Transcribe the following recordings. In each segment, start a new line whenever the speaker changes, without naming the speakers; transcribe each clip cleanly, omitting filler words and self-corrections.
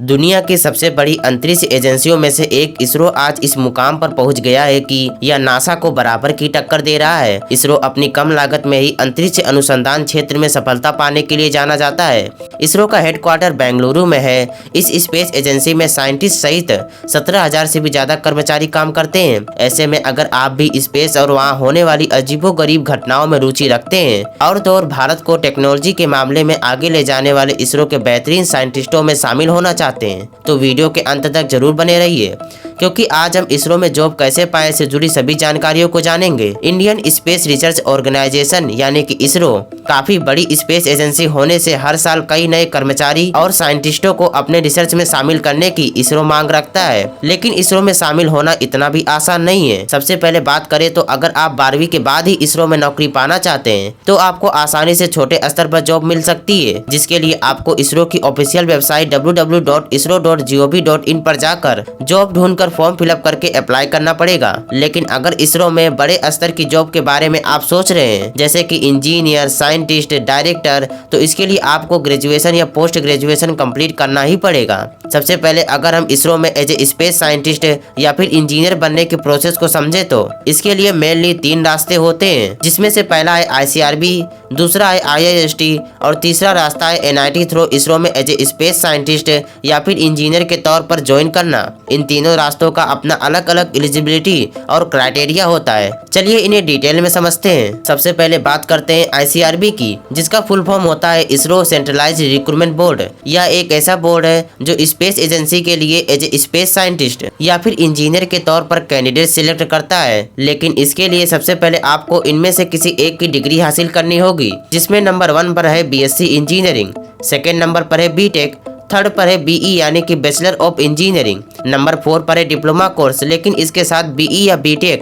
दुनिया की सबसे बड़ी अंतरिक्ष एजेंसियों में से एक इसरो आज इस मुकाम पर पहुंच गया है कि यह नासा को बराबर की टक्कर दे रहा है। इसरो अपनी कम लागत में ही अंतरिक्ष अनुसंधान क्षेत्र में सफलता पाने के लिए जाना जाता है। इसरो का हेडक्वार्टर बेंगलुरु में है। इस स्पेस एजेंसी में साइंटिस्ट सहित 17,000 से भी ज्यादा कर्मचारी काम करते हैं। ऐसे में अगर आप भी स्पेस और वहाँ होने वाली अजीबोगरीब घटनाओं में रुचि रखते हैं और तो और भारत को टेक्नोलॉजी के मामले में आगे ले जाने वाले इसरो के बेहतरीन साइंटिस्टों में शामिल होना चाहते हैं तो वीडियो के अंत तक जरूर बने रहिए, क्योंकि आज हम इसरो में जॉब कैसे पाए से जुड़ी सभी जानकारियों को जानेंगे। इंडियन स्पेस रिसर्च ऑर्गेनाइजेशन यानी कि इसरो काफी बड़ी स्पेस एजेंसी होने से हर साल कई नए कर्मचारी और साइंटिस्टों को अपने रिसर्च में शामिल करने की इसरो मांग रखता है। लेकिन इसरो में शामिल होना इतना भी आसान नहीं है। सबसे पहले बात करें तो अगर आप 12वीं के बाद ही इसरो में नौकरी पाना चाहते हैं तो आपको आसानी से छोटे स्तर पर जॉब मिल सकती है, जिसके लिए आपको इसरो की ऑफिशियल वेबसाइट www.isro.gov.in पर जाकर जॉब ढूंढकर फॉर्म फिलअप करके अप्लाई करना पड़ेगा। लेकिन अगर इसरो में बड़े स्तर की जॉब के बारे में आप सोच रहे हैं जैसे कि इंजीनियर, साइंटिस्ट, डायरेक्टर, तो इसके लिए आपको ग्रेजुएशन या पोस्ट ग्रेजुएशन कंप्लीट करना ही पड़ेगा। सबसे पहले अगर हम इसरो में एज ए स्पेस साइंटिस्ट या फिर इंजीनियर बनने के प्रोसेस को समझे तो इसके लिए मेनली 3 रास्ते होते हैं, जिसमें से पहला है ICRB, दूसरा है IIST और तीसरा रास्ता है NIT थ्रू इसरो में एज ए स्पेस साइंटिस्ट या फिर इंजीनियर के तौर पर ज्वाइन करना। इन तीनों रास्तों का अपना अलग अलग एलिजिबिलिटी और क्राइटेरिया होता है। चलिए इन्हें डिटेल में समझते हैं। सबसे पहले बात करते हैं ICRB की, जिसका फुल फॉर्म होता है इसरो सेंट्रलाइज्ड रिक्रूटमेंट बोर्ड। यह एक ऐसा बोर्ड है जो स्पेस एजेंसी के लिए एज ए स्पेस साइंटिस्ट या फिर इंजीनियर के तौर पर कैंडिडेट सिलेक्ट करता है। लेकिन इसके लिए सबसे पहले आपको इनमें से किसी एक की डिग्री हासिल करनी होगी, जिसमें नंबर 1 पर है BSc इंजीनियरिंग, सेकेंड नंबर पर है BTech, थर्ड पर है BE यानी कि बैचलर ऑफ इंजीनियरिंग, नंबर 4 पर है डिप्लोमा कोर्स, लेकिन इसके साथ BE या BTech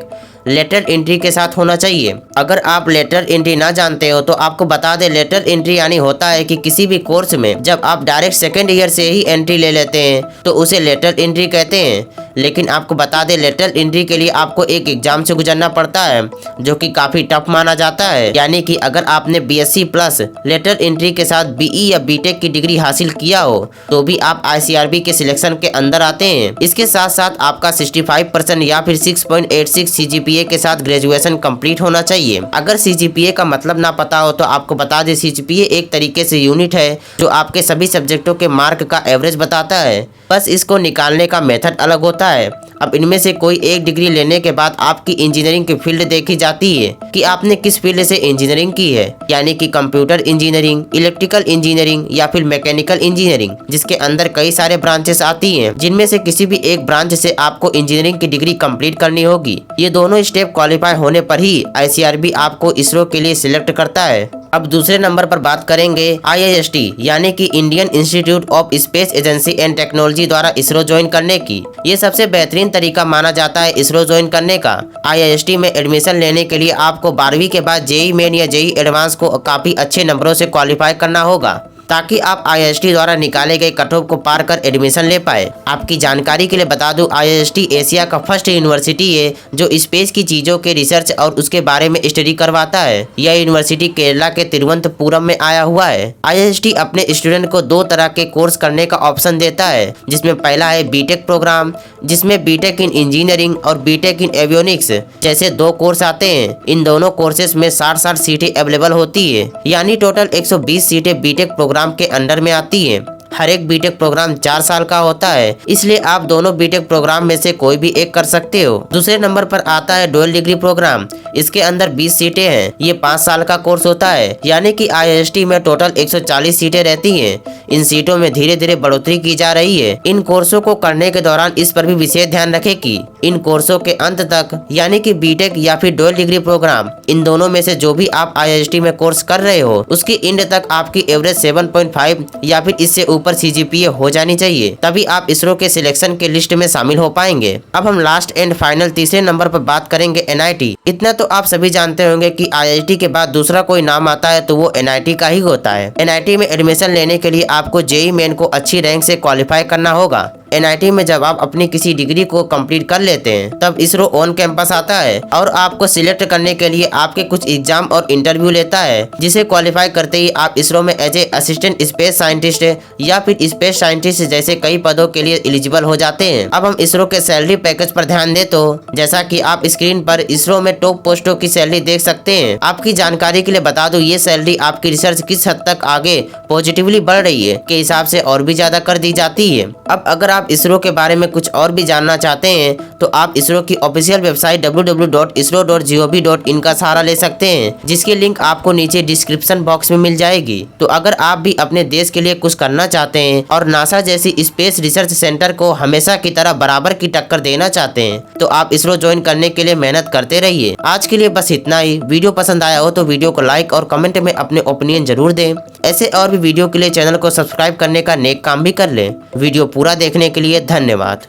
लेटर एंट्री के साथ होना चाहिए। अगर आप लेटर एंट्री ना जानते हो तो आपको बता दें, लेटर एंट्री यानी होता है कि किसी भी कोर्स में जब आप डायरेक्ट सेकेंड ईयर से ही एंट्री ले लेते हैं तो उसे लेटर एंट्री कहते हैं। लेकिन आपको बता दें, लेटर एंट्री के लिए आपको एक एग्जाम से गुजरना पड़ता है जो कि काफी टफ माना जाता है। यानी कि अगर आपने BSc प्लस लेटर एंट्री के साथ BE या BTech की डिग्री हासिल किया हो तो भी आप ICRB के सिलेक्शन के अंदर आते हैं। इसके साथ साथ आपका 65% या फिर 6.86 CGPA के साथ ग्रेजुएशन कंप्लीट होना चाहिए। अगर CGPA का मतलब ना पता हो तो आपको बता दें, CGPA एक तरीके से यूनिट है जो आपके सभी सब्जेक्टों के मार्क का एवरेज बताता है, बस इसको निकालने का मेथड अलग होता है। अब इनमें से कोई एक डिग्री लेने के बाद आपकी इंजीनियरिंग की फील्ड देखी जाती है कि आपने किस फील्ड से इंजीनियरिंग की है, यानी कि कंप्यूटर इंजीनियरिंग, इलेक्ट्रिकल इंजीनियरिंग या फिर मैकेनिकल इंजीनियरिंग, जिसके अंदर कई सारे ब्रांचेस आती हैं, जिनमें से किसी भी एक ब्रांच से आपको इंजीनियरिंग की डिग्री कंप्लीट करनी होगी। ये दोनों स्टेप क्वालिफाई होने पर ही ICRB आपको इसरो के लिए सिलेक्ट करता है। अब दूसरे नंबर पर बात करेंगे IIST यानी कि Indian institute of space agency and technology द्वारा इसरो ज्वाइन करने की। ये सबसे बेहतरीन तरीका माना जाता है इसरो ज्वाइन करने का। IIST में एडमिशन लेने के लिए आपको 12वीं के बाद JEE मेन या JEE एडवांस को काफी अच्छे नंबरों से क्वालिफाई करना होगा, ताकि आप IIST द्वारा निकाले गए कट ऑफ को पार कर एडमिशन ले पाए। आपकी जानकारी के लिए बता दूं, IIST एशिया का फर्स्ट यूनिवर्सिटी है जो स्पेस की चीजों के रिसर्च और उसके बारे में स्टडी करवाता है। यह यूनिवर्सिटी केरला के तिरुवनंतपुरम में आया हुआ है। IIST अपने स्टूडेंट को 2 तरह के कोर्स करने का ऑप्शन देता है, जिसमें पहला है BTech प्रोग्राम, जिसमें BTech इन इंजीनियरिंग और BTech इन एवियोनिक्स जैसे 2 कोर्स आते हैं। इन दोनों कोर्सेज में 60 सीटें अवेलेबल होती है, यानी टोटल 120 सीटें BTech प्रोग्राम के अंडर में आती है। हर एक BTech प्रोग्राम 4 साल का होता है, इसलिए आप दोनों BTech प्रोग्राम में से कोई भी एक कर सकते हो। दूसरे नंबर पर आता है डुअल डिग्री प्रोग्राम। इसके अंदर 20 सीटें हैं। ये 5 साल का कोर्स होता है, यानी कि IIST में टोटल 140 सीटें रहती हैं। इन सीटों में धीरे धीरे बढ़ोतरी की जा रही है। इन कोर्सों को करने के दौरान इस पर भी विशेष ध्यान रखें कि इन कोर्सों के अंत तक, यानी कि BTech या फिर डुअल डिग्री प्रोग्राम, इन दोनों में से जो भी आप IIST में कोर्स कर रहे हो उसकी एंड तक आपकी एवरेज 7.5 या फिर इससे ऊपर CGPA हो जानी चाहिए, तभी आप इसरो के सिलेक्शन के लिस्ट में शामिल हो पाएंगे। अब हम लास्ट एंड फाइनल तीसरे नंबर पर बात करेंगे NIT। इतना तो आप सभी जानते होंगे कि IIT के बाद दूसरा कोई नाम आता है तो वो NIT का ही होता है। NIT में एडमिशन लेने के लिए आपको JEE मेन को अच्छी रैंक से क्वालिफाई करना होगा। NIT में जब आप अपनी किसी डिग्री को कंप्लीट कर लेते हैं तब इसरो ऑन कैंपस आता है और आपको सिलेक्ट करने के लिए आपके कुछ एग्जाम और इंटरव्यू लेता है, जिसे क्वालिफाई करते ही आप इसरो में as a assistant space scientist या फिर स्पेस साइंटिस्ट जैसे कई पदों के लिए एलिजिबल हो जाते हैं। अब हम इसरो के सैलरी पैकेज पर ध्यान दें तो जैसा कि आप स्क्रीन पर इसरो में टॉप पोस्टों की सैलरी देख सकते हैं। आपकी जानकारी के लिए बता दूं, ये सैलरी आपकी रिसर्च किस हद तक आगे पॉजिटिवली बढ़ रही है के हिसाब से और भी ज्यादा कर दी जाती है। अब अगर आप इसरो के बारे में कुछ और भी जानना चाहते हैं तो आप इसरो की ऑफिशियल वेबसाइट www.isro.gov.in का सहारा ले सकते हैं, जिसकी लिंक आपको नीचे डिस्क्रिप्शन बॉक्स में मिल जाएगी। तो अगर आप भी अपने देश के लिए कुछ करना चाहते हैं और नासा जैसी स्पेस रिसर्च सेंटर को हमेशा की तरह बराबर की टक्कर देना चाहते हैं तो आप इसरो ज्वाइन करने के लिए मेहनत करते रहिए। आज के लिए बस इतना ही। वीडियो पसंद आया हो तो वीडियो को लाइक और कमेंट में अपने ओपिनियन जरूर दें। ऐसे और भी वीडियो के लिए चैनल को सब्सक्राइब करने का नेक काम भी कर लें। वीडियो पूरा देखने के लिए धन्यवाद।